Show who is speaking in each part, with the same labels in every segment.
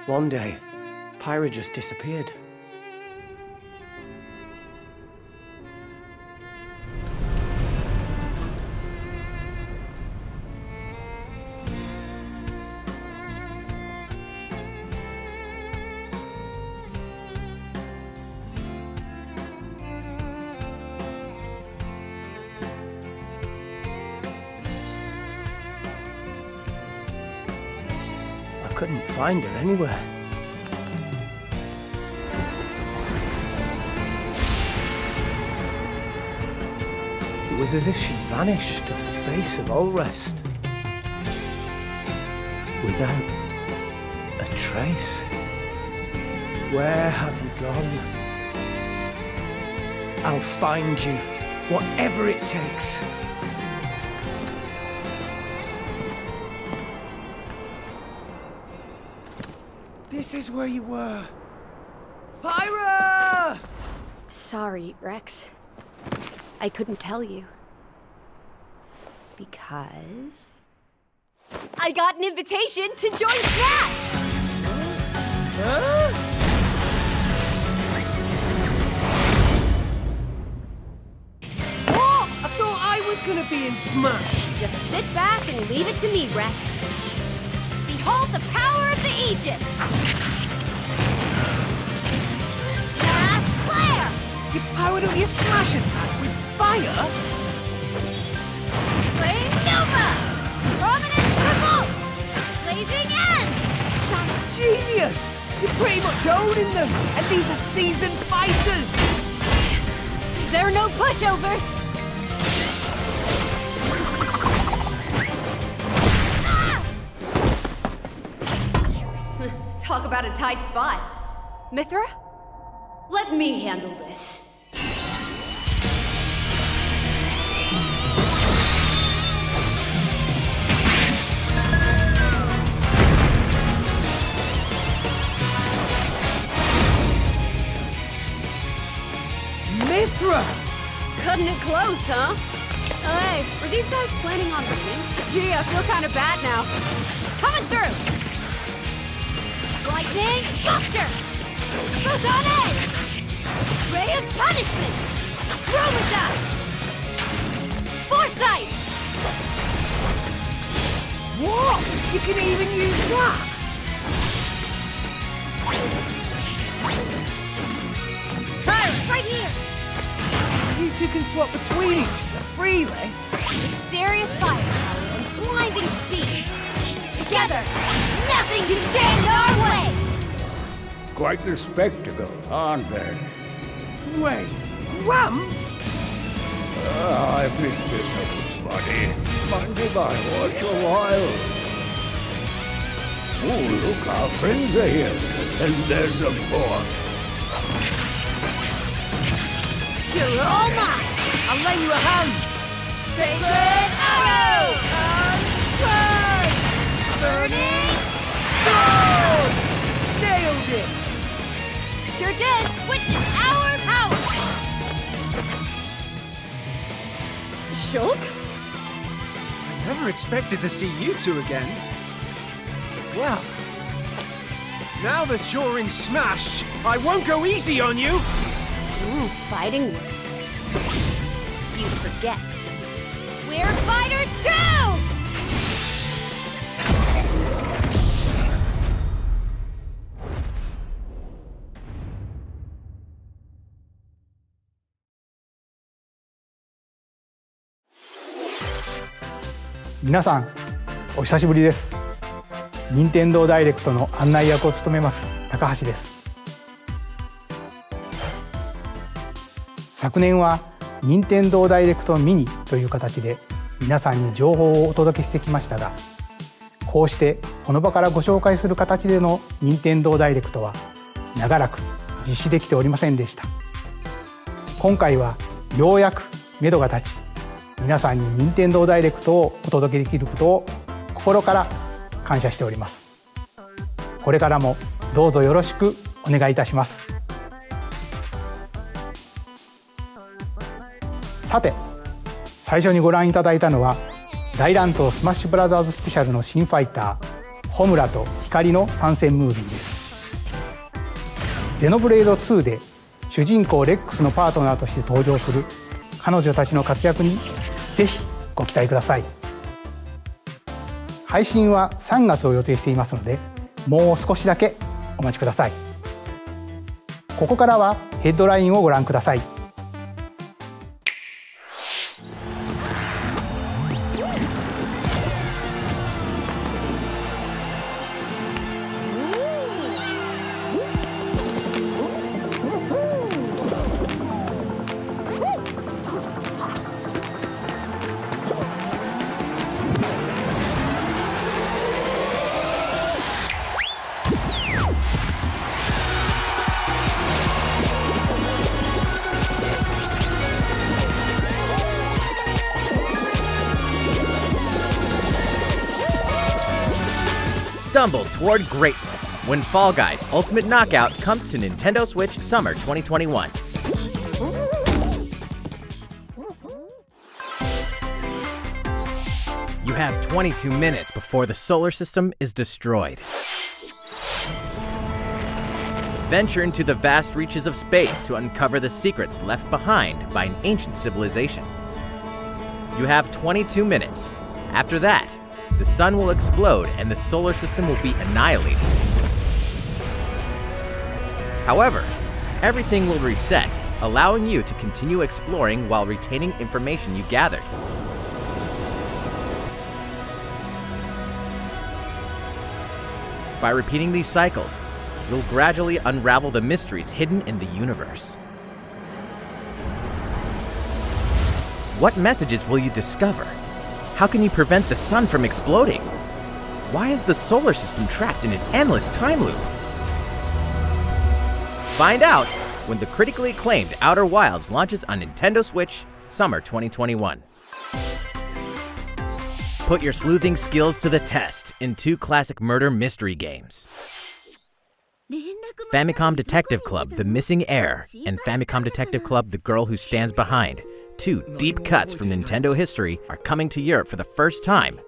Speaker 1: One day, Pyra just disappeared. I couldn't find her anywhere. It was as if she vanished off the face of all rest, without a trace. Where have you gone? I'll find you, whatever it takes. This is where you were. Pyra!
Speaker 2: Sorry, Rex. I couldn't tell you. Because I got an invitation to join Smash!
Speaker 1: Huh? What? I thought I was gonna be in Smash.
Speaker 2: Just sit back and leave it to me, Rex. Behold the power of the Aegis! Smash Flare!
Speaker 1: You powered up your Smash attack with fire?
Speaker 2: Flame Nova! Prominence Revolt! Blazing End!
Speaker 1: That's genius! You're pretty much owning them, and these are seasoned fighters!
Speaker 2: There are no pushovers!
Speaker 3: Talk about a tight spot.
Speaker 2: Mithra?
Speaker 3: Let me handle this.
Speaker 1: Mithra!
Speaker 2: Cutting it close, huh? Hey, were these guys planning on winning? Gee, I feel kind of bad now. Coming through! Lightning Buster! Photon Edge! Ray of Punishment! Chroma Dust! Foresight!
Speaker 1: What? You can even use that?
Speaker 2: Right here!
Speaker 1: So you two can swap between each other freely?
Speaker 2: Serious firepower and blinding speed! Together, nothing can stand in our way!
Speaker 4: Quite the spectacle, aren't they?
Speaker 1: Wait, Gramps?
Speaker 4: I've missed this, buddy. Mind if I watch a while? Oh, look, our friends are here. And there's some pork.
Speaker 1: You're all mine! I'll lend you a hand!
Speaker 2: Sacred Arrow! Burning
Speaker 1: Sword! Nailed it!
Speaker 2: Sure did! Witness our power! Shulk?
Speaker 5: I never expected to see you two again. Well, now that you're in Smash, I won't go easy on you!
Speaker 2: Fighting words. You forget. We're fighters too!
Speaker 6: 皆さんお久しぶりです。任天堂ダイレクトの案内役を務めます高橋です。昨年は任天堂ダイレクトミニという形で皆さんに情報をお届けしてきましたが、こうしてこの場からご紹介する形での任天堂ダイレクトは長らく実施できておりませんでした。今回はようやく目処が立ち、皆さんに任天堂ダイレクトをお届けできることを心から感謝しております。これからもどうぞよろしくお願いいたします。さて、最初にご覧いただいたのは大乱闘スマッシュブラザーズスペシャルの新ファイターホムラと光の参戦ムービーです。ゼノブレード2で主人公レックスのパートナーとして登場する彼女たちの活躍にぜひご期待ください。配信は3月を予定していますので、もう少しだけお待ちください。ここからはヘッドラインをご覧ください。
Speaker 7: Stumble toward greatness when Fall Guys Ultimate Knockout comes to Nintendo Switch Summer 2021. You have 22 minutes before the solar system is destroyed. Venture into the vast reaches of space to uncover the secrets left behind by an ancient civilization. You have 22 minutes. After that, the sun will explode and the solar system will be annihilated. However, everything will reset, allowing you to continue exploring while retaining information you gathered. By repeating these cycles, you'll gradually unravel the mysteries hidden in the universe. What messages will you discover? How can you prevent the sun from exploding? Why is the solar system trapped in an endless time loop? Find out when the critically acclaimed Outer Wilds launches on Nintendo Switch Summer 2021. Put your sleuthing skills to the test in 2 classic murder mystery games. Famicom Detective Club The Missing Heir and Famicom Detective Club The Girl Who Stands Behind, 2 deep cuts from Nintendo history, are coming to Europe for the first time.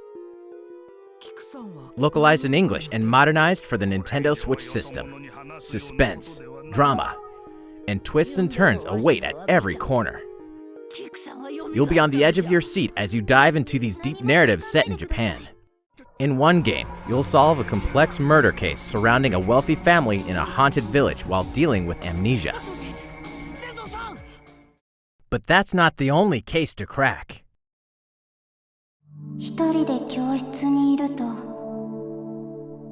Speaker 7: Localized in English and modernized for the Nintendo Switch system. Suspense, drama, and twists and turns await at every corner. You'll be on the edge of your seat as you dive into these deep narratives set in Japan. In one game, you'll solve a complex murder case surrounding a wealthy family in a haunted village while dealing with amnesia. But that's not the only case to crack.
Speaker 8: 一人で教室にいると、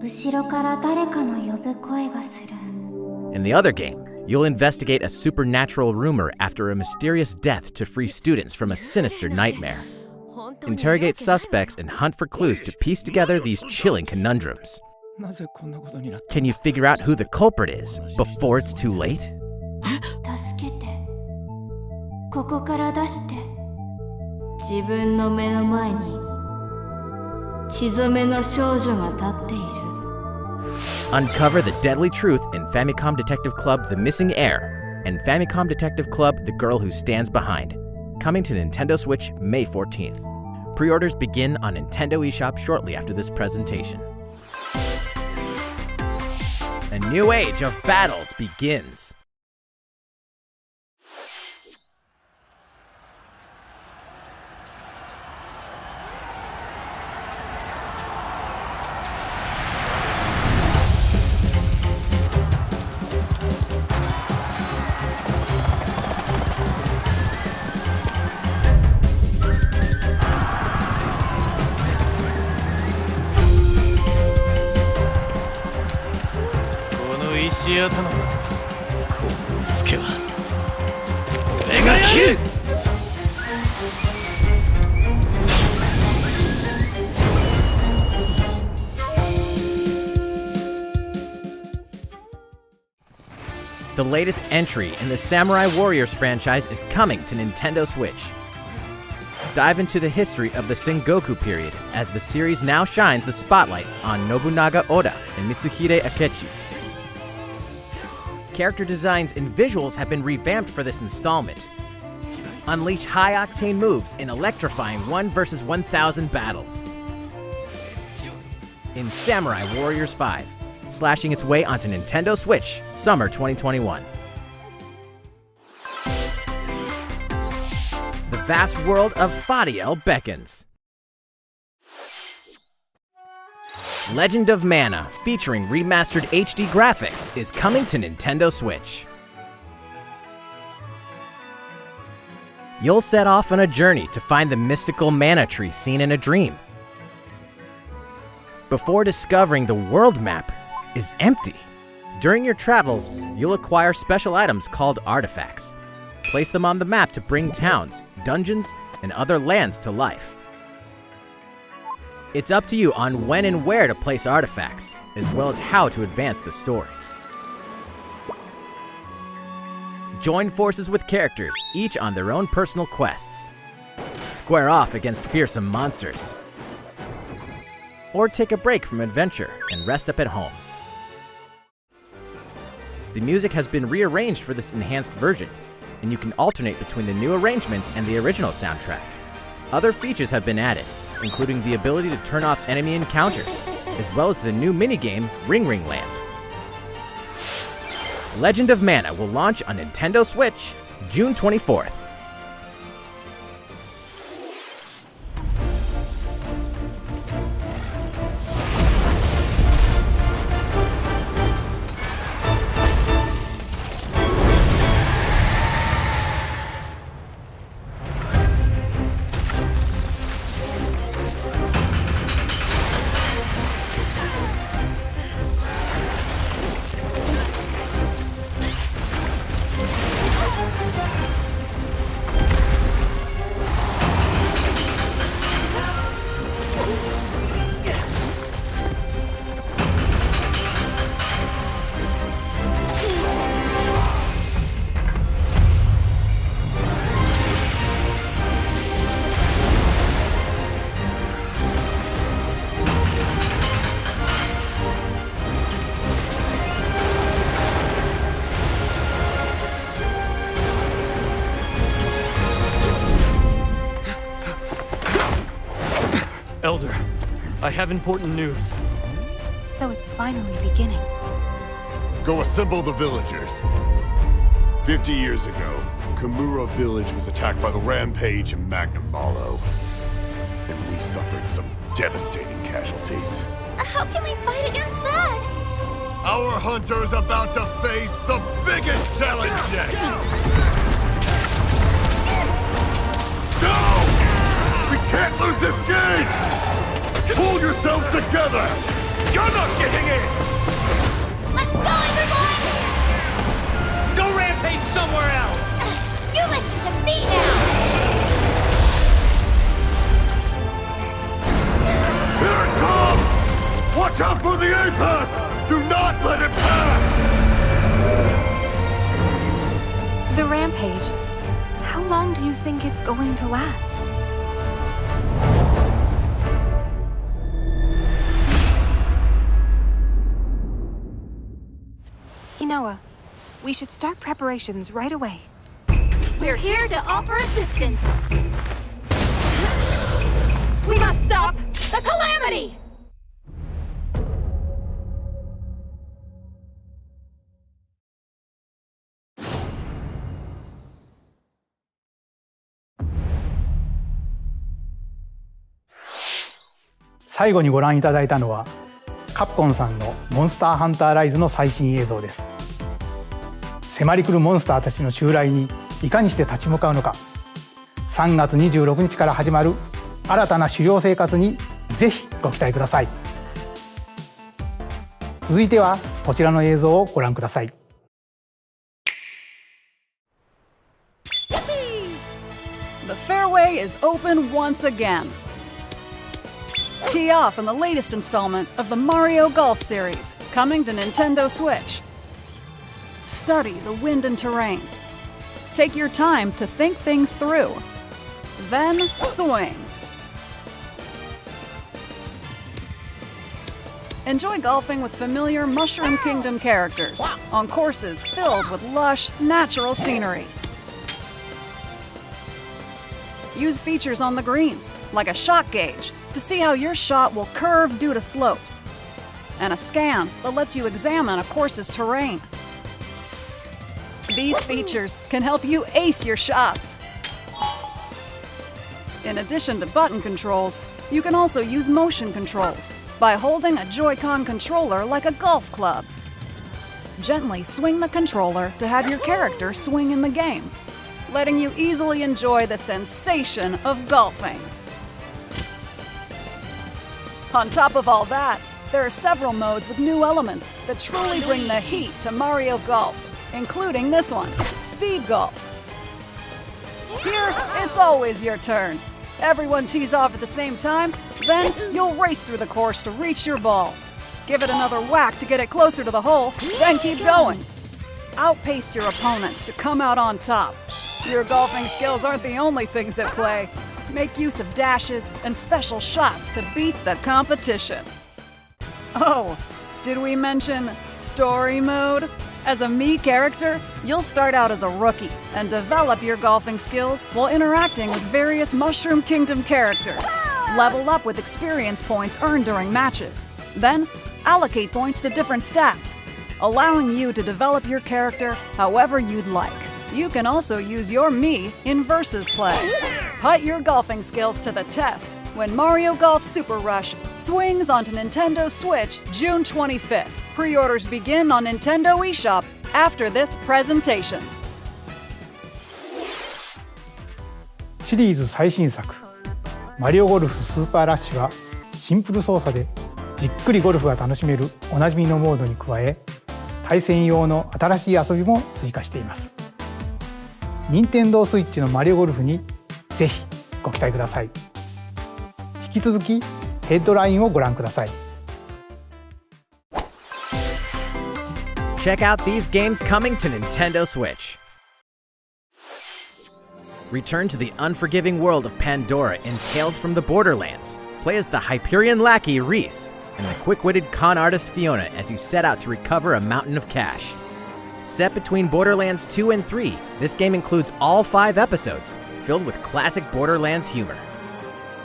Speaker 8: 後ろから誰かの呼ぶ声がする。
Speaker 7: In the other game, you'll investigate a supernatural rumor after a mysterious death to free students from a sinister nightmare. Interrogate suspects and hunt for clues to piece together these chilling conundrums. Can you figure out who the culprit is before it's too late?
Speaker 8: 助けて。ここから出して。自分の目の前に血染めの少女が立っている。
Speaker 7: Uncover the deadly truth in Famicom Detective Club The Missing Heir and Famicom Detective Club The Girl Who Stands Behind. Coming to Nintendo Switch May 14th. Pre-orders begin on Nintendo eShop shortly after this presentation. A new age of battles begins. The latest entry in the Samurai Warriors franchise is coming to Nintendo Switch. Dive into the history of the Sengoku period as the series now shines the spotlight on Nobunaga Oda and Mitsuhide Akechi. Character designs and visuals have been revamped for this installment. Unleash high-octane moves in electrifying 1 vs 1,000 battles. In Samurai Warriors 5, slashing its way onto Nintendo Switch, summer 2021. The vast world of Fadiel beckons. Legend of Mana, featuring remastered HD graphics, is coming to Nintendo Switch. You'll set off on a journey to find the mystical mana tree seen in a dream. Before discovering the world map is empty. During your travels, you'll acquire special items called artifacts. Place them on the map to bring towns, dungeons, and other lands to life. It's up to you on when and where to place artifacts, as well as how to advance the story. Join forces with characters, each on their own personal quests. Square off against fearsome monsters. Or take a break from adventure and rest up at home. The music has been rearranged for this enhanced version, and you can alternate between the new arrangement and the original soundtrack. Other features have been added, including the ability to turn off enemy encounters, as well as the new minigame Ring Ring Land. Legend of Mana will launch on Nintendo Switch June 24th.
Speaker 9: Elder, I have important news.
Speaker 8: So it's finally beginning.
Speaker 10: Go assemble the villagers. 50 years ago, Kamura village was attacked by the Rampage and Magnum Malo. And we suffered some devastating casualties.
Speaker 8: How can we fight against that?
Speaker 10: Our hunter's about to face the biggest challenge yet! No! We can't lose this gauge! Pull yourselves together!
Speaker 9: You're not getting in!
Speaker 8: Let's go, everyone!
Speaker 9: Go rampage somewhere else!
Speaker 8: You listen to me now!
Speaker 10: Here it comes! Watch out for the apex! Do not let it pass!
Speaker 8: The rampage. How long do you think it's going to last? Inoa, we should start preparations right away.
Speaker 2: We're here to offer assistance. We must stop the calamity!
Speaker 6: 最後にご覧いただいたのはカプコンさんのモンスターハンターライズの最新映像です。迫り来るモンスターたちの襲来にいかにして立ち向かうのか、3月26日から始まる新たな狩猟生活にぜひご期待ください。続いてはこちらの映像をご覧ください。
Speaker 11: The fairway is open once again. Tee off in the latest installment of the Mario Golf series, coming to Nintendo Switch. Study the wind and terrain. Take your time to think things through. Then swing. Enjoy golfing with familiar Mushroom Kingdom characters on courses filled with lush, natural scenery. Use features on the greens, like a shot gauge, to see how your shot will curve due to slopes. and a scan that lets you examine a course's terrain. These features can help you ace your shots. In addition to button controls, you can also use motion controls by holding a Joy-Con controller like a golf club. Gently swing the controller to have your character swing in the game, letting you easily enjoy the sensation of golfing. On top of all that, there are several modes with new elements that truly bring the heat to Mario Golf, including this one, Speed Golf. Here, it's always your turn. Everyone tees off at the same time, then you'll race through the course to reach your ball. Give it another whack to get it closer to the hole, then keep going. Outpace your opponents to come out on top. Your golfing skills aren't the only things at play. Make use of dashes and special shots to beat the competition. Oh, did we mention Story Mode? As a Mii character, you'll start out as a rookie and develop your golfing skills while interacting with various Mushroom Kingdom characters. Level up with experience points earned during matches. Then, allocate points to different stats, allowing you to develop your character however you'd like. You can also use your Mii in Versus play. Put your golfing skills to the test when Mario Golf Super Rush swings onto Nintendo Switch June 25th. Pre-orders begin on Nintendo eShop after this presentation.
Speaker 6: シリーズ最新作マリオゴルフスーパーラッシュはシンプル操作でじっくりゴルフが楽しめるおなじみのモードに加え、対戦用の新しい遊びも追加しています。任天堂スイッチのマリオゴルフにぜひご期待ください。引き続きヘッドラインをご覧ください。
Speaker 7: Check out these games coming to Nintendo Switch. Return to the unforgiving world of Pandora in Tales from the Borderlands. Play as the Hyperion lackey Reese and the quick-witted con artist Fiona as you set out to recover a mountain of cash. Set between Borderlands 2 and 3, this game includes all 5 episodes, filled with classic Borderlands humor.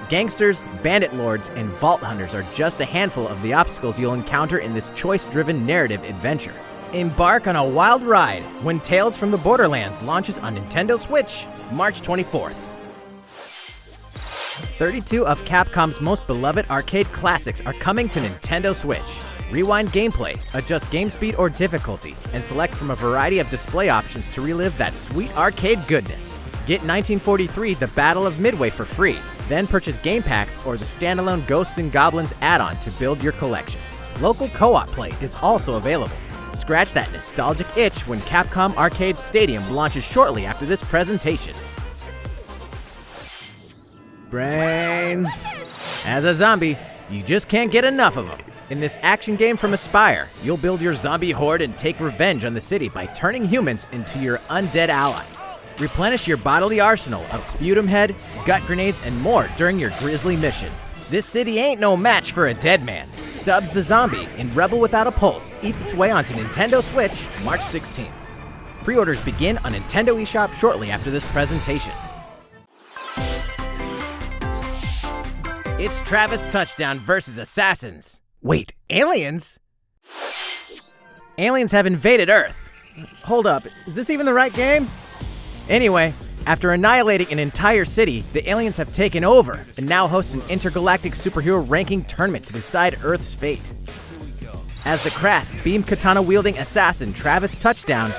Speaker 7: Gangsters, bandit lords, and vault hunters are just a handful of the obstacles you'll encounter in this choice-driven narrative adventure. Embark on a wild ride when Tales from the Borderlands launches on Nintendo Switch, March 24th. 32 of Capcom's most beloved arcade classics are coming to Nintendo Switch. Rewind gameplay, adjust game speed or difficulty, and select from a variety of display options to relive that sweet arcade goodness. Get 1943 The Battle of Midway for free, then purchase game packs or the standalone Ghosts and Goblins add-on to build your collection. Local co-op play is also available. Scratch that nostalgic itch when Capcom Arcade Stadium launches shortly after this presentation. Brains! As a zombie, you just can't get enough of them. In this action game from Aspyr, you'll build your zombie horde and take revenge on the city by turning humans into your undead allies. Replenish your bodily arsenal of sputum head, gut grenades, and more during your grisly mission. This city ain't no match for a dead man. Stubbs the Zombie in Rebel Without a Pulse eats its way onto Nintendo Switch March 16th. Pre-orders begin on Nintendo eShop shortly after this presentation. It's Travis Touchdown versus Assassins. Wait, aliens? Aliens have invaded Earth. Hold up, is this even the right game? Anyway, after annihilating an entire city, the aliens have taken over and now host an intergalactic superhero ranking tournament to decide Earth's fate. As the crass, beam katana-wielding assassin Travis Touchdown,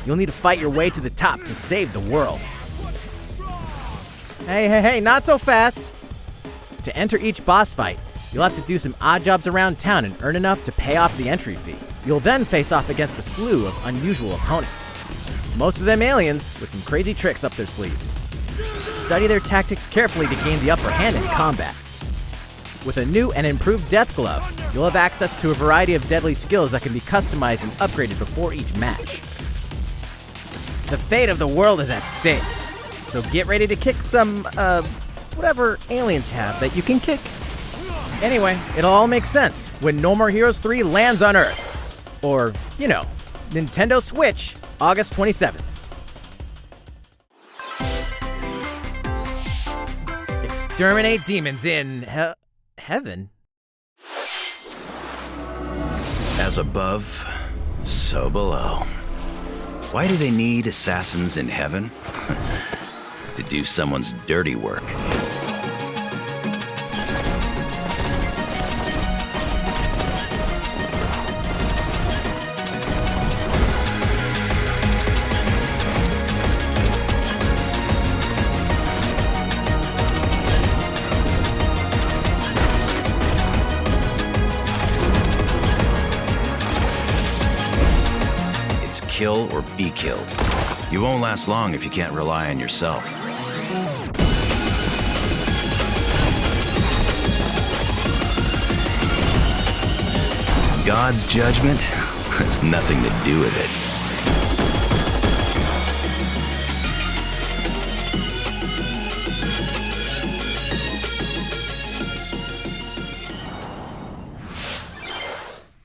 Speaker 7: you'll need to fight your way to the top to save the world. Hey, not so fast! To enter each boss fight, you'll have to do some odd jobs around town and earn enough to pay off the entry fee. You'll then face off against a slew of unusual opponents. Most of them aliens with some crazy tricks up their sleeves. Study their tactics carefully to gain the upper hand in combat. With a new and improved Death Glove, you'll have access to a variety of deadly skills that can be customized and upgraded before each match. The fate of the world is at stake, so get ready to kick some, whatever aliens have that you can kick. Anyway, it'll all make sense when No More Heroes 3 lands on Earth. Or, you know, Nintendo Switch, August 27th. Exterminate demons in heaven.
Speaker 12: As above, so below. Why do they need assassins in heaven? To do someone's dirty work. Kill or be killed. You won't last long if you can't rely on yourself. God's judgment has nothing to do with it.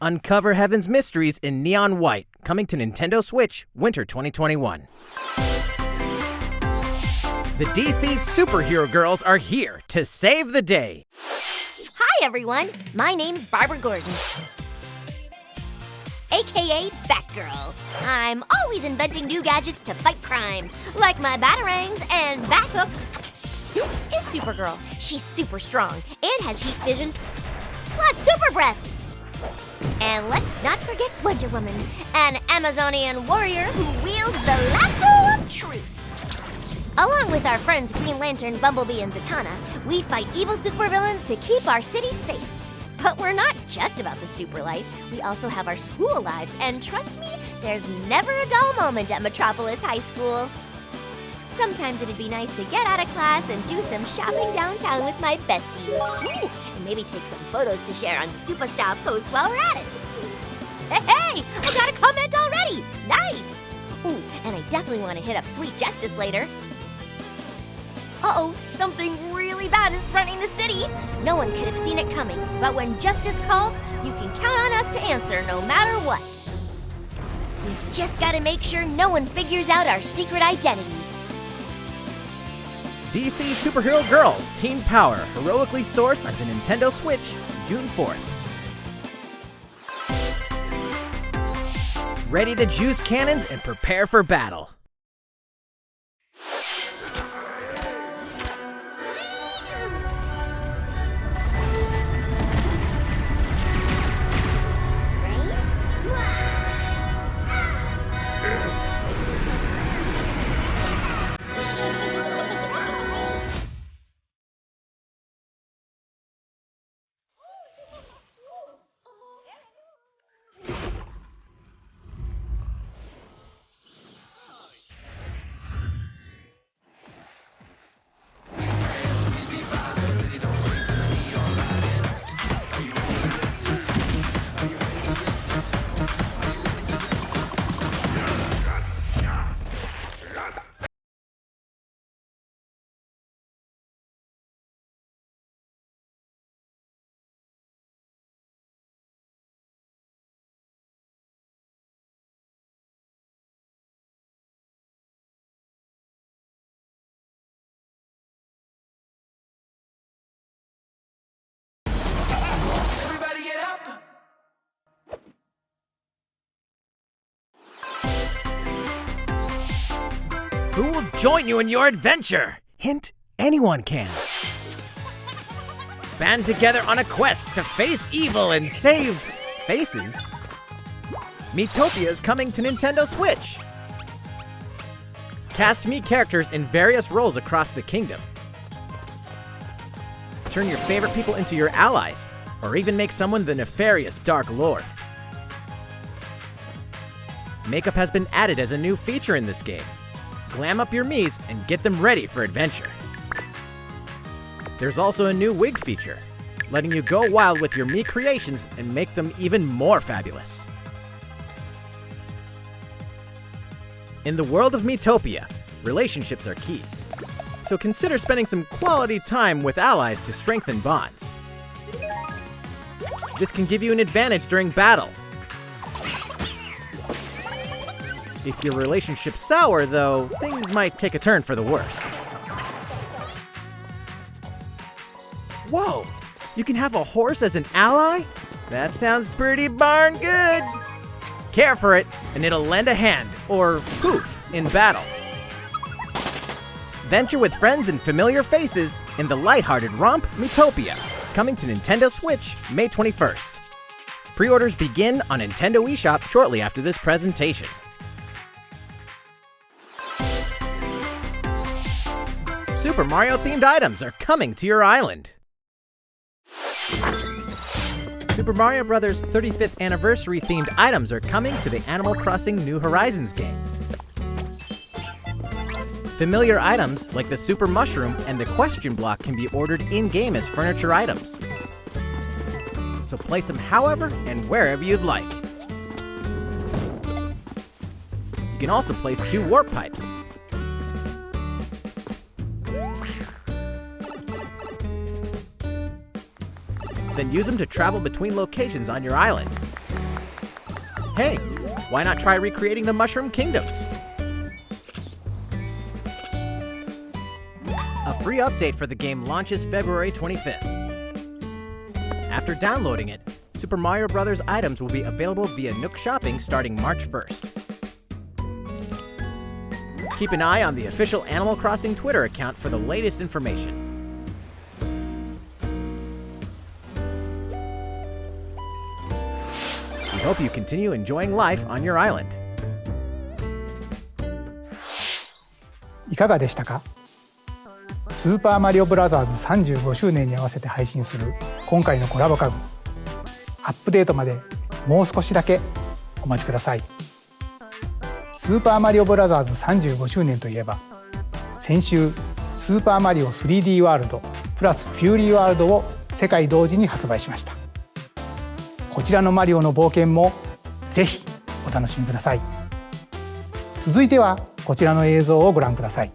Speaker 7: Uncover Heaven's mysteries in neon white, coming to Nintendo Switch, Winter 2021. The DC superhero girls are here to save the day.
Speaker 13: Hi everyone, my name's Barbara Gordon, aka Batgirl. I'm always inventing new gadgets to fight crime, like my batarangs and Bathook. This is Supergirl. She's super strong and has heat vision, plus super breath. And let's not forget Wonder Woman, an Amazonian warrior who wields the lasso of truth. Along with our friends Green Lantern, Bumblebee, and Zatanna, we fight evil supervillains to keep our city safe. But we're not just about the super life. We also have our school lives, and trust me, there's never a dull moment at Metropolis High School. Sometimes it'd be nice to get out of class and do some shopping downtown with my besties. Ooh, and maybe take some photos to share on Superstar Post while we're at it. Hey, I got a comment already! Nice! Ooh, and I definitely want to hit up Sweet Justice later. Uh-oh, something really bad is threatening the city. No one could have seen it coming, but when justice calls, you can count on us to answer no matter what. We've just got to make sure no one figures out our secret identities.
Speaker 7: DC Superhero Girls Teen Power heroically soars onto Nintendo Switch June 4th. Ready to juice cannons and prepare for battle. Who will join you in your adventure? Hint, anyone can. Band together on a quest to face evil and save faces. Miitopia is coming to Nintendo Switch. Cast Mii characters in various roles across the kingdom. Turn your favorite people into your allies, or even make someone the nefarious Dark Lord. Makeup has been added as a new feature in this game. Glam up your Miis and get them ready for adventure. There's also a new wig feature, letting you go wild with your Mii creations and make them even more fabulous. In the world of Miitopia, relationships are key. So consider spending some quality time with allies to strengthen bonds. This can give you an advantage during battle. If your relationship's sour, though, things might take a turn for the worse. Whoa! You can have a horse as an ally? That sounds pretty darn good. Care for it, and it'll lend a hand, or poof, in battle. Venture with friends and familiar faces in the lighthearted romp Miitopia, coming to Nintendo Switch May 21st. Pre-orders begin on Nintendo eShop shortly after this presentation. Super Mario-themed items are coming to your island. Super Mario Bros. 35th Anniversary-themed items are coming to the Animal Crossing New Horizons game. Familiar items like the Super Mushroom and the Question Block can be ordered in-game as furniture items. So place them however and wherever you'd like. You can also place 2 warp pipes. Then use them to travel between locations on your island. Hey, why not try recreating the Mushroom Kingdom? A free update for the game launches February 25th. After downloading it, Super Mario Bros. Items will be available via Nook Shopping starting March 1st. Keep an eye on the official Animal Crossing Twitter account for the latest information. We hope you continue enjoying life on your island.
Speaker 6: いかがでしたか？スーパーマリオブラザーズ35周年に合わせて配信する今回のコラボ家具。アップデートまでもう少しだけお待ちください。スーパーマリオブラザーズ35周年といえば、先週スーパーマリオ 3D ワールドプラスフューリーワールドを世界同時に発売しました。こちらのマリオの冒険もぜひお楽しみください。続いてはこちらの映像をご覧ください。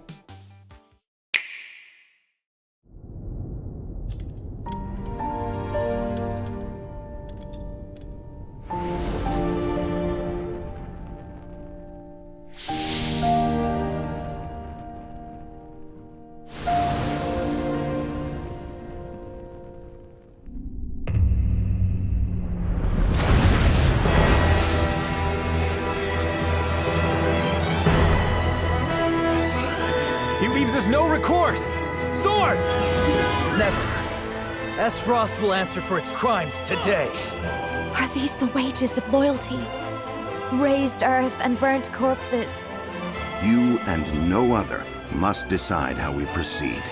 Speaker 9: He leaves us no recourse! Swords!
Speaker 14: Never. S. Frost will answer for its crimes today.
Speaker 8: Are these the wages of loyalty? Raised earth and burnt corpses.
Speaker 15: You and no other must decide how we proceed.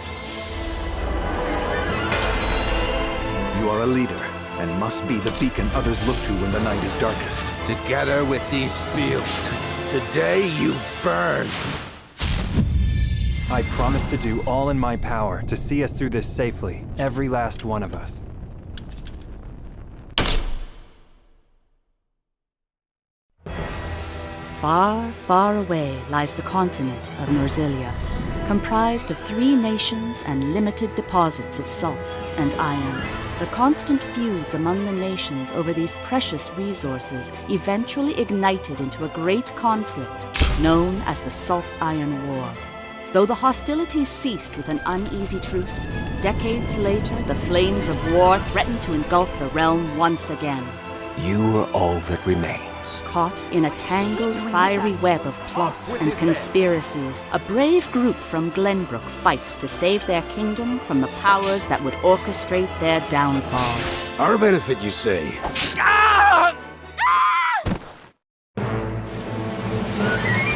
Speaker 16: You are a leader and must be the beacon others look to when the night is darkest.
Speaker 17: Together with these fields, today you burn.
Speaker 18: I promise to do all in my power to see us through this safely, every last one of us.
Speaker 19: Far, far away lies the continent of Norzilia, comprised of 3 nations and limited deposits of salt and iron. The constant feuds among the nations over these precious resources eventually ignited into a great conflict known as the Salt Iron War. Though the hostilities ceased with an uneasy truce, decades later the flames of war threatened to engulf the realm once again.
Speaker 17: You are all that remains.
Speaker 19: Caught in a tangled, fiery web of plots and conspiracies, a brave group from Glenbrook fights to save their kingdom from the powers that would orchestrate their downfall.
Speaker 17: Our benefit, you say?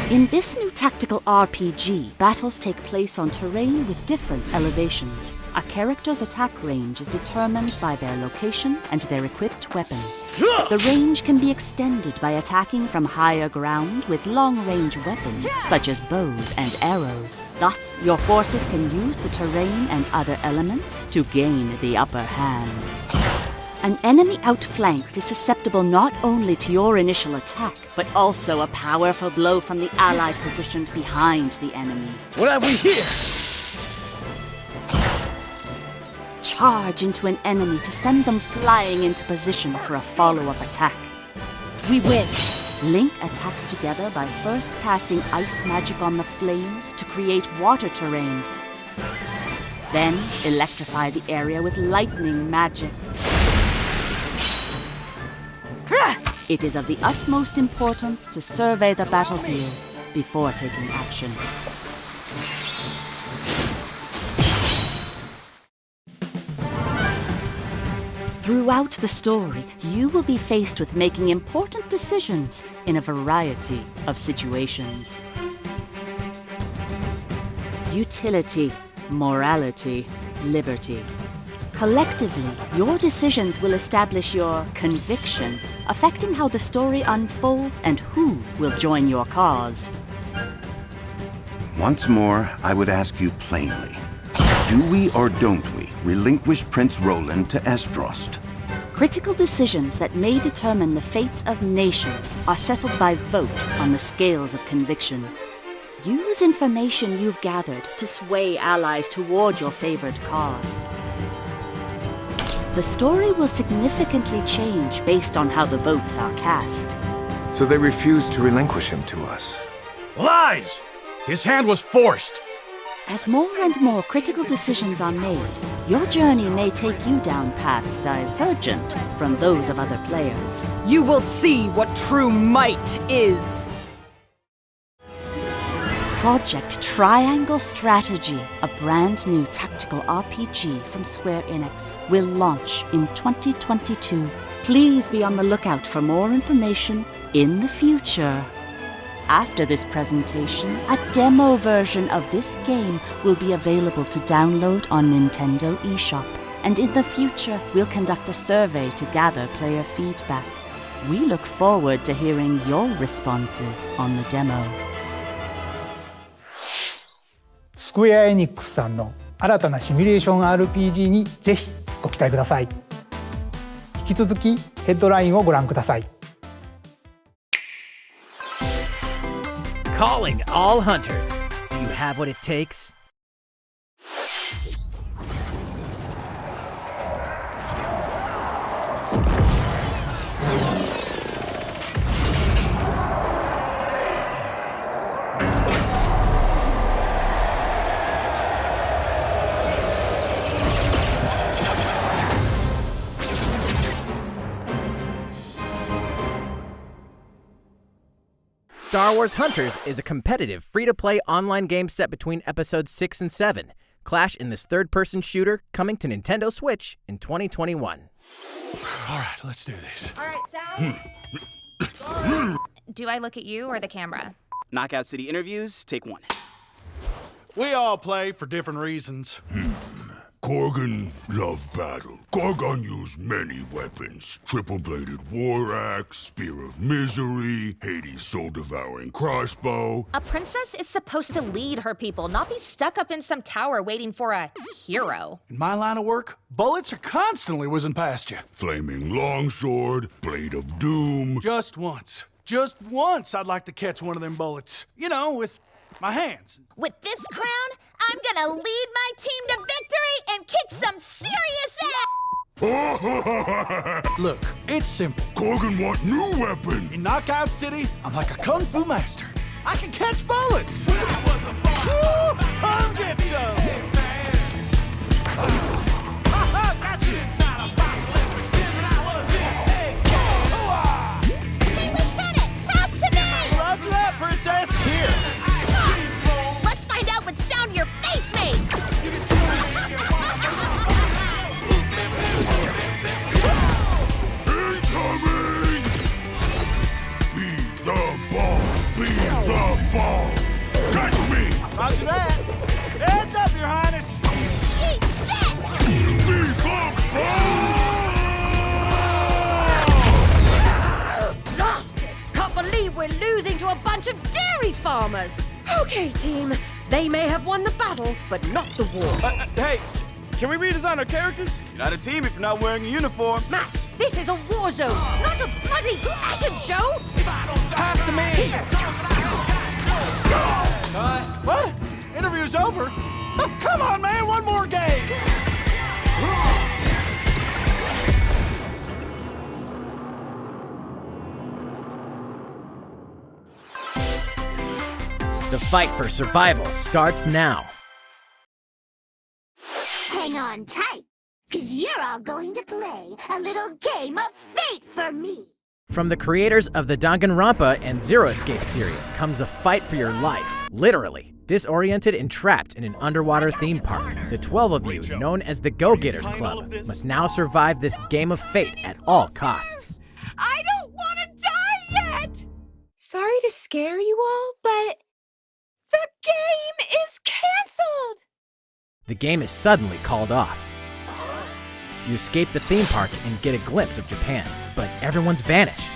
Speaker 19: In this new tactical RPG, battles take place on terrain with different elevations. A character's attack range is determined by their location and their equipped weapon. The range can be extended by attacking from higher ground with long-range weapons, such as bows and arrows. Thus, your forces can use the terrain and other elements to gain the upper hand. An enemy outflanked is susceptible not only to your initial attack, but also a powerful blow from the ally positioned behind the enemy.
Speaker 17: What have we here?
Speaker 19: Charge into an enemy to send them flying into position for a follow-up attack. We win! Link attacks together by first casting ice magic on the flames to create water terrain. Then electrify the area with lightning magic. It is of the utmost importance to survey the battlefield before taking action. Throughout the story, you will be faced with making important decisions in a variety of situations. Utility, morality, liberty. Collectively, your decisions will establish your conviction, affecting how the story unfolds and who will join your cause.
Speaker 15: Once more, I would ask you plainly. Do we or don't we relinquish Prince Roland to Estrost?
Speaker 19: Critical decisions that may determine the fates of nations are settled by vote on the scales of conviction. Use information you've gathered to sway allies toward your favored cause. The story will significantly change based on how the votes are cast.
Speaker 16: So they refused to relinquish him to us.
Speaker 9: Lies! His hand was forced!
Speaker 19: As more and more critical decisions are made, your journey may take you down paths divergent from those of other players.
Speaker 11: You will see what true might is.
Speaker 19: Project Triangle Strategy, a brand new tactical RPG from Square Enix, will launch in 2022. Please be on the lookout for more information in the future. After this presentation, a demo version of this game will be available to download on Nintendo eShop. And in the future, we'll conduct a survey to gather player feedback. We look forward to hearing your responses on the demo.
Speaker 6: スクエア・エニックスさんの新たなシミュレーション RPG にぜひご期待ください。引き続きヘッドラインをご覧ください。
Speaker 7: Calling all hunters. Do you have what it takes? Star Wars Hunters is a competitive, free-to-play online game set between episodes 6 and 7. Clash in this third-person shooter coming to Nintendo Switch in 2021.
Speaker 20: All right, let's do this.
Speaker 21: All right, Sal. Do I look at you or the camera?
Speaker 22: Knockout City interviews, take one.
Speaker 20: We all play for different reasons.
Speaker 23: Korgan loved battle. Korgan used many weapons. Triple-bladed war axe, spear of misery, Hades' soul-devouring crossbow.
Speaker 21: A princess is supposed to lead her people, not be stuck up in some tower waiting for a hero.
Speaker 20: In my line of work, bullets are constantly whizzing past you.
Speaker 23: Flaming longsword, blade of doom.
Speaker 20: Just once I'd like to catch one of them bullets. You know, with my hands.
Speaker 13: With this crown, I'm gonna lead my team to victory and kick some serious ass!
Speaker 20: Look, it's simple.
Speaker 23: Korgan want new weapon.
Speaker 20: In Knockout City, I'm like a kung fu master. I can catch bullets. Woo! Come get some! Got you!
Speaker 13: Hey, Lieutenant, pass to me!
Speaker 20: Roger that, Princess! Here!
Speaker 13: Let's find out what sound your face makes!
Speaker 23: Incoming! Be the ball! Be the ball! Catch me!
Speaker 20: Roger that! Heads up, Your Highness!
Speaker 13: Eat this!
Speaker 23: Be the ball!
Speaker 24: Lost it! Can't believe we're losing to a bunch of dairy farmers! Okay, team. They may have won the battle, but not the war.
Speaker 20: Hey, can we redesign our characters?
Speaker 22: You're not a team if you're not wearing a uniform.
Speaker 24: Max, this is a war zone, not a bloody fashion show!
Speaker 20: Pass to me! What? Interview's over? Oh, come on, man, one more game!
Speaker 7: The fight for survival starts now.
Speaker 13: Hang on tight, 'cause you're all going to play a little game of fate for me.
Speaker 7: From the creators of the Danganronpa and Zero Escape series comes a fight for your life, literally. Disoriented and trapped in an underwater theme park, the 12 of you, known as the Go-Getters Club, must now survive this game of fate at all costs.
Speaker 2: I don't want to die yet! Sorry to scare you all, but the game is canceled!
Speaker 7: The game is suddenly called off. You escape the theme park and get a glimpse of Japan, but everyone's vanished.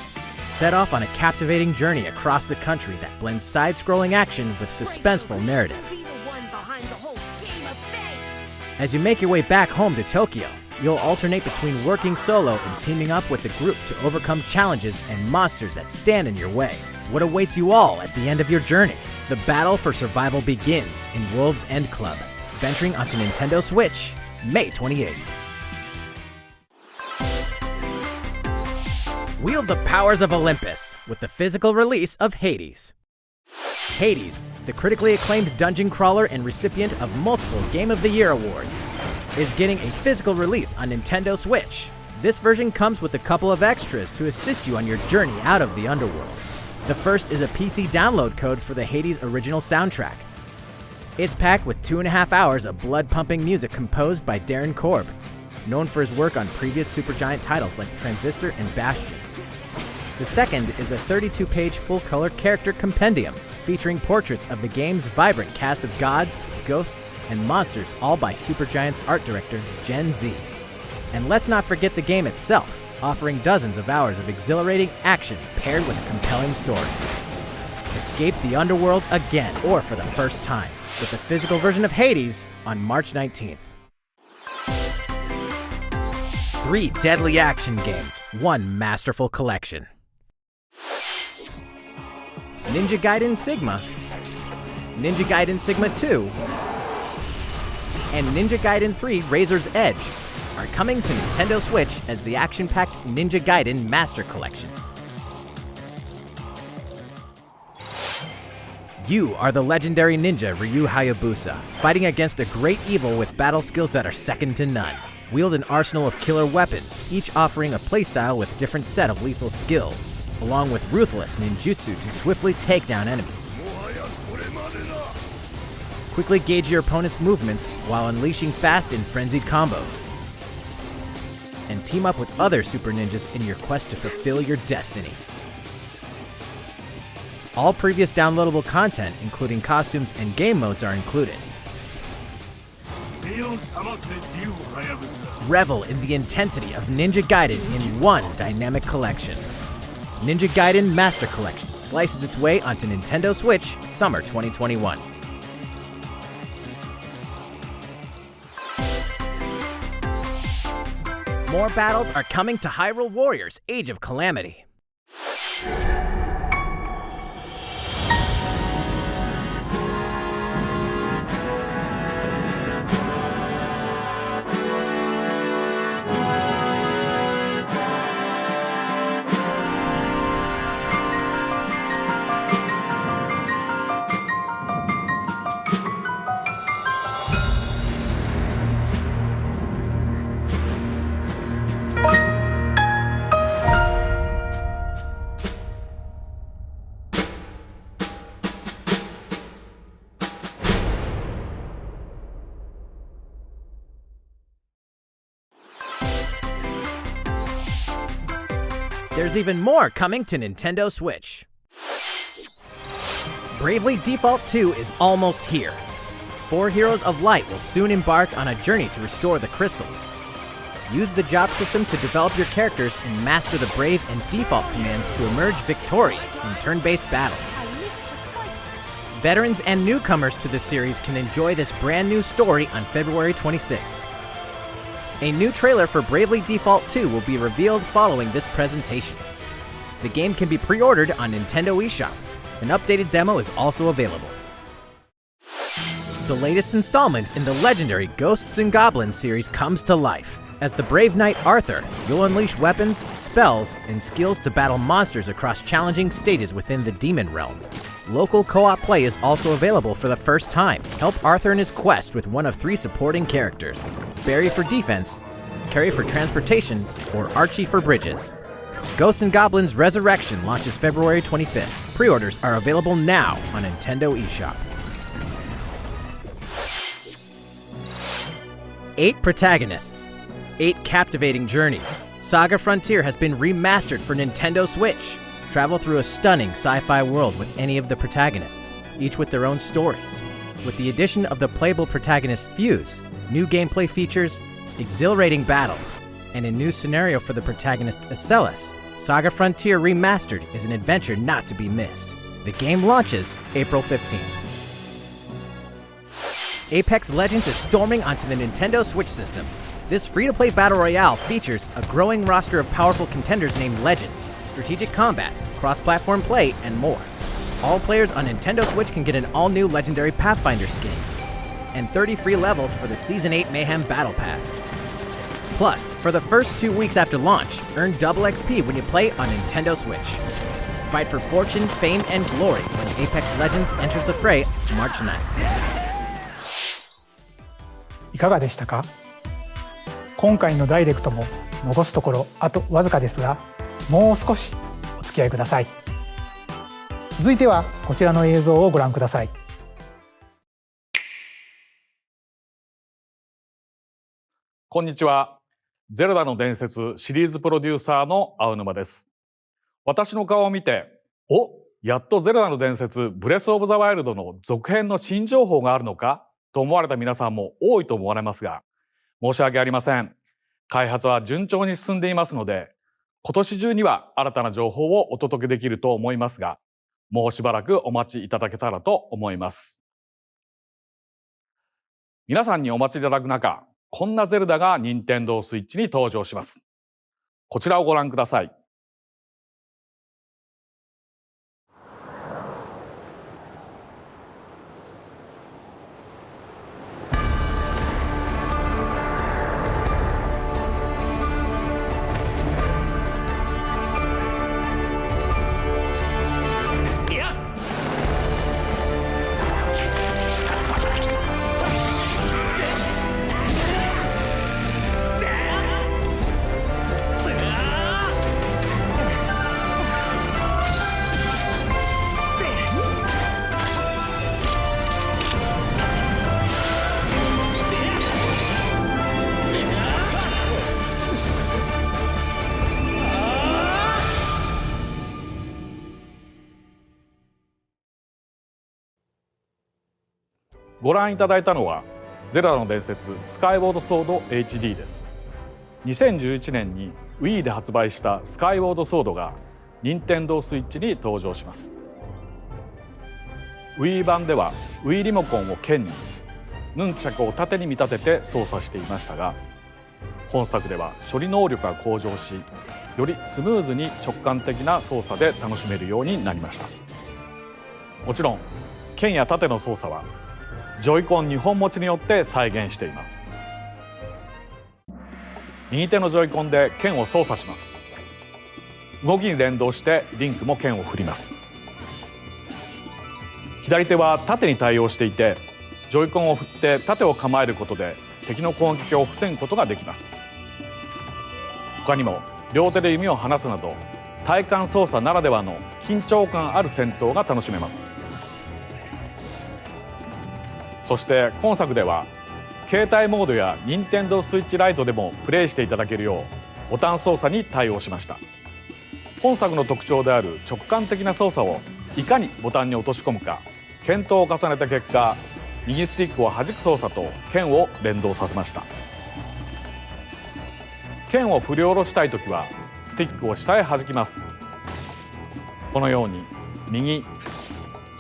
Speaker 7: Set off on a captivating journey across the country that blends side-scrolling action with suspenseful narrative. As you make your way back home to Tokyo, you'll alternate between working solo and teaming up with the group to overcome challenges and monsters that stand in your way. What awaits you all at the end of your journey? The battle for survival begins in World's End Club, venturing onto Nintendo Switch, May 28th. Wield the powers of Olympus with the physical release of Hades. Hades, the critically acclaimed dungeon crawler and recipient of multiple Game of the Year awards, is getting a physical release on Nintendo Switch. This version comes with a couple of extras to assist you on your journey out of the underworld. The first is a PC download code for the Hades original soundtrack. It's packed with 2.5 hours of blood-pumping music composed by Darren Korb, known for his work on previous Supergiant titles like Transistor and Bastion. The second is a 32-page full-color character compendium featuring portraits of the game's vibrant cast of gods, ghosts, and monsters, all by Supergiant's art director, Gen Z. And let's not forget the game itself, offering dozens of hours of exhilarating action paired with a compelling story. Escape the underworld again, or for the first time, with the physical version of Hades on March 19th. 3 deadly action games, 1 masterful collection. Ninja Gaiden Sigma, Ninja Gaiden Sigma 2, and Ninja Gaiden 3 Razor's Edge are coming to Nintendo Switch as the action-packed Ninja Gaiden Master Collection. You are the legendary ninja Ryu Hayabusa, fighting against a great evil with battle skills that are second to none. Wield an arsenal of killer weapons, each offering a playstyle with a different set of lethal skills, along with ruthless ninjutsu to swiftly take down enemies. Quickly gauge your opponent's movements while unleashing fast and frenzied combos. And team up with other super ninjas in your quest to fulfill your destiny. All previous downloadable content, including costumes and game modes, are included. Revel in the intensity of Ninja Gaiden in one dynamic collection. Ninja Gaiden Master Collection slices its way onto Nintendo Switch summer 2021. More battles are coming to Hyrule Warriors: Age of Calamity. There's even more coming to Nintendo Switch. Bravely Default 2 is almost here. 4 Heroes of Light will soon embark on a journey to restore the crystals. Use the job system to develop your characters and master the Brave and Default commands to emerge victorious in turn-based battles. Veterans and newcomers to the series can enjoy this brand new story on February 26th. A new trailer for Bravely Default 2 will be revealed following this presentation. The game can be pre-ordered on Nintendo eShop. An updated demo is also available. The latest installment in the legendary Ghosts and Goblins series comes to life. As the brave knight Arthur, you'll unleash weapons, spells, and skills to battle monsters across challenging stages within the Demon Realm. Local co-op play is also available for the first time. Help Arthur in his quest with one of 3 supporting characters: Barry for defense, Carrie for transportation, or Archie for bridges. Ghosts and Goblins Resurrection launches February 25th. Pre-orders are available now on Nintendo eShop. 8 protagonists, 8 captivating journeys. Saga Frontier has been remastered for Nintendo Switch. Travel through a stunning sci-fi world with any of the protagonists, each with their own stories. With the addition of the playable protagonist Fuse, new gameplay features, exhilarating battles, and a new scenario for the protagonist Acellus, Saga Frontier Remastered is an adventure not to be missed. The game launches April 15th. Apex Legends is storming onto the Nintendo Switch system. This free-to-play battle royale features a growing roster of powerful contenders named Legends, strategic combat, cross-platform play, and more. All players on Nintendo Switch can get an all-new Legendary Pathfinder skin, and 30 free levels for the Season 8 Mayhem Battle Pass. Plus, for the first 2 weeks after launch, earn double XP when you play on Nintendo Switch. Fight for fortune, fame, and glory when Apex Legends enters the fray March 9th.
Speaker 6: いかがでしたか？今回のダイレクトも残すところあとわずかですが、もう少しお付き合いください。続いてはこちらの映像をご覧ください。
Speaker 1: こんにちは。ゼルダの伝説シリーズプロデューサーの青沼です。私の顔を見て、やっとゼルダの伝説ブレスオブザワイルドの続編の新情報があるのかと思われた皆さんも多いと思われますが、申し訳ありません。開発は順調に進んでいますので、今年中には新たな情報をお届けできると思いますが、もうしばらくお待ちいただけたらと思います。皆さんにお待ちいただく中、こんなゼルダが任天堂スイッチに登場します。こちらをご覧ください。ご覧いただいたのはゼルダの伝説スカイウォードソード HD です。2011年に Wii で発売したスカイウォードソードが任天堂スイッチに登場します。 Wii 版では Wii リモコンを剣にヌンチャクを縦に見立てて操作していましたが、本作では処理能力が向上し、よりスムーズに直感的な操作で楽しめるようになりました。もちろん剣や縦の操作はジョイコン2本持ちによって再現しています。右手のジョイコンで剣を操作します。動きに連動してリンクも剣を振ります。左手は縦に対応していて、ジョイコンを振って縦を構えることで敵の攻撃を防ぐことができます。他にも両手で弓を放つなど体感操作ならではの緊張感ある戦闘が楽しめます。そして今作では携帯モードや任天堂スイッチライトでもプレイしていただけるようボタン操作に対応しました。本作の特徴である直感的な操作をいかにボタンに落とし込むか検討を重ねた結果、右スティックを弾く操作と剣を連動させました。剣を振り下ろしたいときはスティックを下へ弾きます。このように右、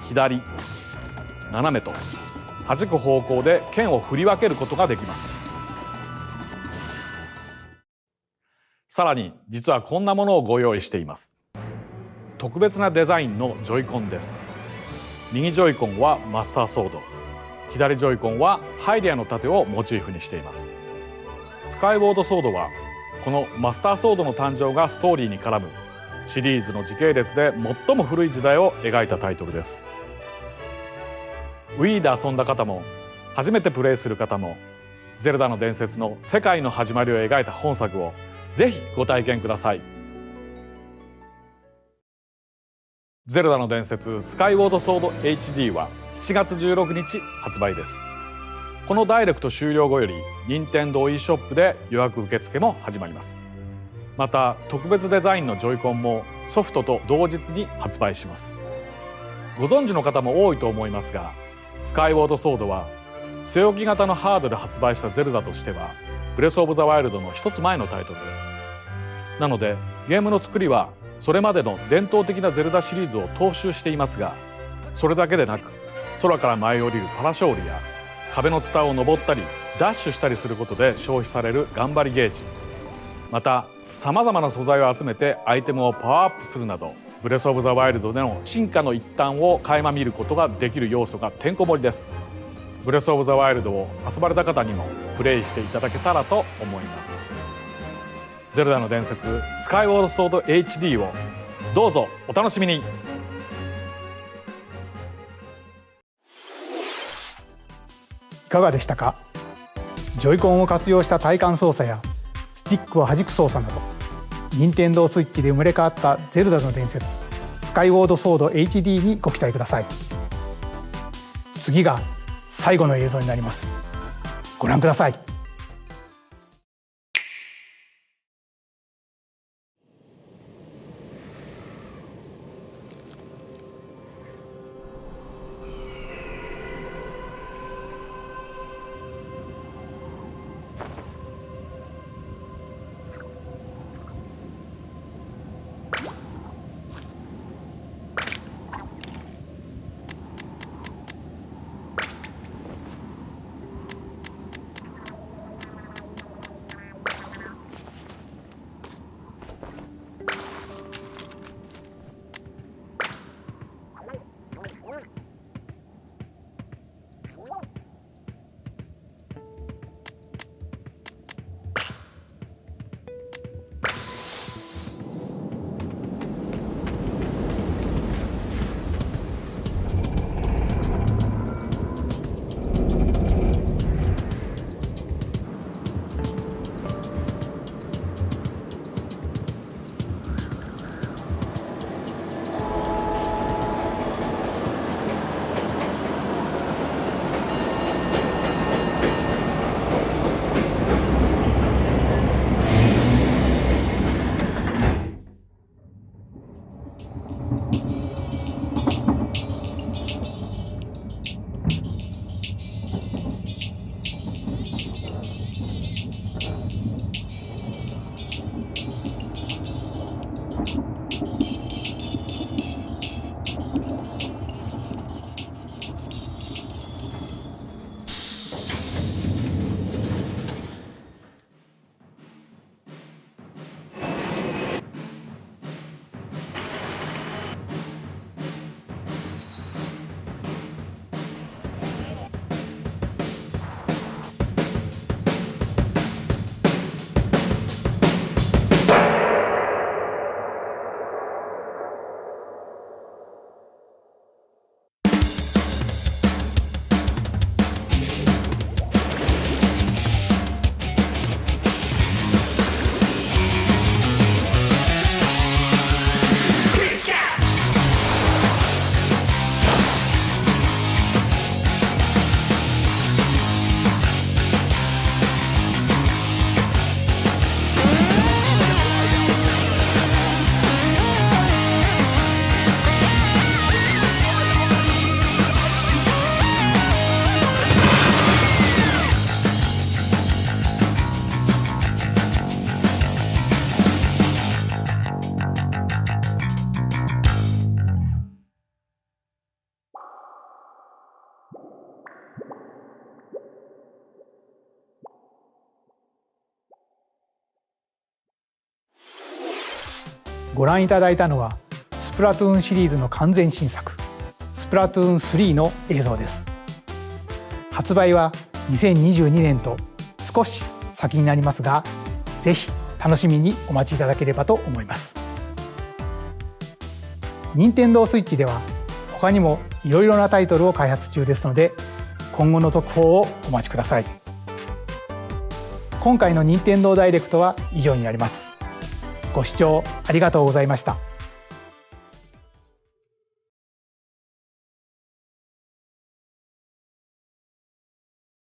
Speaker 1: 左、斜めと弾く方向で剣を振り分けることができます。さらに実はこんなものをご用意しています。特別なデザインのジョイコンです。右ジョイコンはマスターソード、左ジョイコンはハイリアの盾をモチーフにしています。スカイウォードソードはこのマスターソードの誕生がストーリーに絡むシリーズの時系列で最も古い時代を描いたタイトルです。Wii で遊んだ方も初めてプレイする方もゼルダの伝説の世界の始まりを描いた本作をぜひご体験ください。ゼルダの伝説スカイウォードソード HD は7月16日発売です。このダイレクト終了後より Nintendo eShop で予約受付も始まります。また特別デザインのジョイコンもソフトと同日に発売します。ご存知の方も多いと思いますが、スカイウォードソードは据え置き型のハードで発売したゼルダとしてはブレスオブザワイルドの一つ前のタイトルです。なのでゲームの作りはそれまでの伝統的なゼルダシリーズを踏襲していますが、それだけでなく空から舞い降りるパラショールや壁のツタを登ったりダッシュしたりすることで消費される頑張りゲージ、またさまざまな素材を集めてアイテムをパワーアップするなど、ブレスオブザワイルドでの進化の一端を垣間見ることができる要素がてんこ盛りです。ブレスオブザワイルドを遊ばれた方にもプレイしていただけたらと思います。ゼルダの伝説スカイウォードソード HD をどうぞお楽しみに。い
Speaker 6: かがでしたか？ジョイコンを活用した体感操作やスティックを弾く操作など、任天堂スイッチで生まれ変わったゼルダの伝説スカイウォードソード HD にご期待ください。次が最後の映像になります。ご覧ください。ご覧いただいたのはスプラトゥーンシリーズの完全新作スプラトゥーン3の映像です。発売は2022年と少し先になりますが、ぜひ楽しみにお待ちいただければと思います。任天堂スイッチでは他にもいろいろなタイトルを開発中ですので、今後の続報をお待ちください。今回の任天堂ダイレクトは以上になります。ご視聴ありがとうございました。